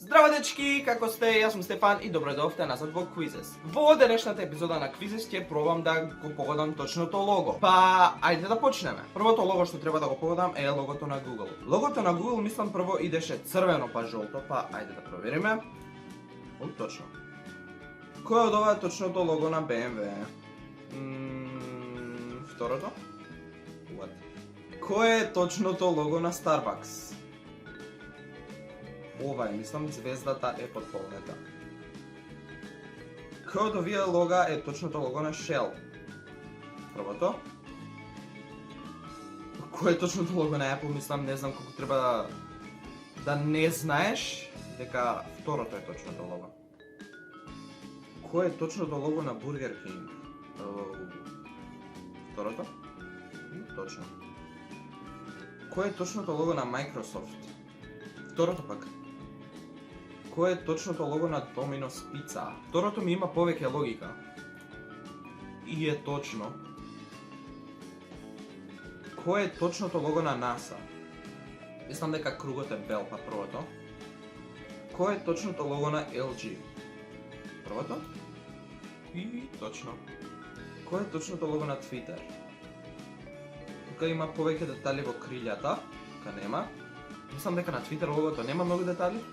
Здраво дечки, како сте? Јас сум Стефан и добредовте назад во Quizes. Во денешната епизода на Quizes ќе пробам да го погодам точното лого. Па, ајде да почнеме. Првото лого што треба да го погодам е логото на Google. Логото на Google мислам прво идеше црвено па жолто, па ајде да провериме. Точно. Кој од ова е точното лого на BMW? Второто? What? Кој е точното лого на Starbucks? Ова е, мислам, звездата е подполнета. Кој од овие лога е точното лого на Shell? Првото. Кој е точното лого на Apple? Мислам, не знам колку треба да не знаеш дека второто е точното лого. Кој е точното лого на Burger King? Второто? Точно. Кој е точното лого на Microsoft? Второто пак. Кој е точното лого на Domino's Pizza? Второто ми има повеќе логика. И е точно. Кој е точното лого на NASA? Мислам дека кругот е бел, па првото. Кој е точното лого на LG? Првото? И точно. Кој е точното лого на Twitter? Тука има повеќе детали во крилјата, тука нема. Мислам дека на Twitter логото нема многу детали.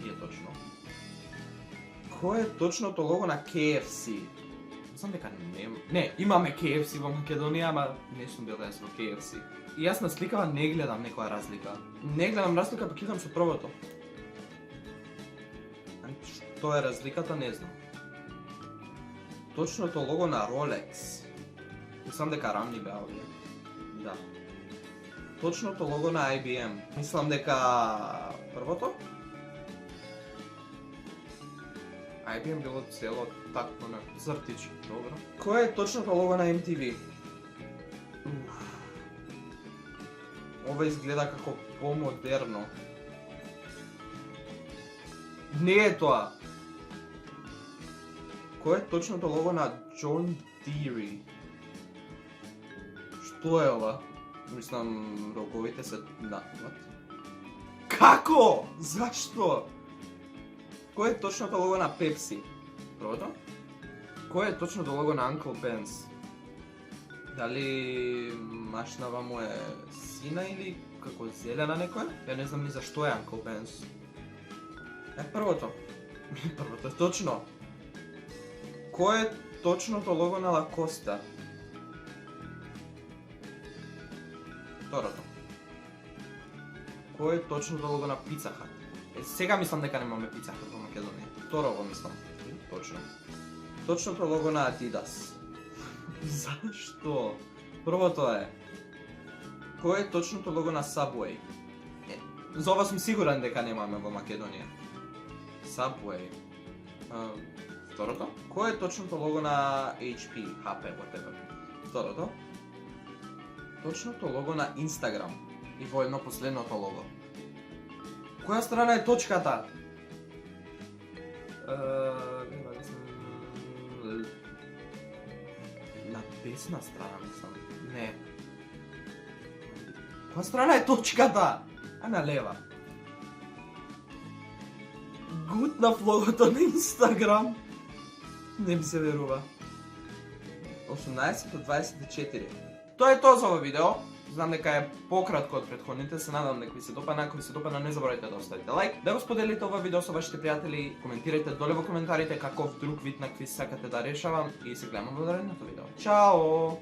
И е точно. Кој е точното лого на KFC? Мислам дека нема. Не, имаме KFC во Македонија, ама не сум бил јас во KFC. И јас на сликава не гледам некоја разлика. Не гледам разлика, па идам со првото. Што е разликата, не знам. Точното лого на Rolex. Мислам дека рамни беа овие. Да. Точното лого на IBM. Мислам дека првото? IBM било цело такво на цртич. Добро. Кој е точното лого на MTV? Ова изгледа како помодерно. Не е тоа. Кој е точното лого на John Deere? Што е ова? Мислам, роговите се на... Како? Зашто? Кој е точното лого на Pepsi? Првото? Кој е точното лого на Uncle Ben's? Дали машнава му е сина или како зелена некоја? Ја не знам ни за што е Uncle Ben's. Првото. Првото е точно. Кој е точното лого на Lacoste? Второто. Кој е точното лого на Pizza Hut? Сега мислам дека немаме Pizza Hut во Македонија. Второ мислам. Точно. Точното лого на Adidas. Зашто? Првото е. Кој е точното лого на Subway? За ова сум сигурен дека немаме во Македонија. Subway. Второто. Кој е точното лого на HP, HP, whatever. Второто. Точното лого на Instagram и воедно последното лого. Која страна е точката? На десна страна, мислам. Не. Која страна е точката? А на лева. Гутнав логото на Instagram. Не ми се верува. 18 до 24. Тоа е тоа за ова видео. Знам дека е пократко од претходните, се надам дека ви се допадна. Ако ви се допадна, не заборавајте да оставите лайк, да го споделите ова видео со вашите пријатели, коментирајте доле во коментарите каков друг вид на квиз сакате да решавам и се гледаме во наредното видео. Чао!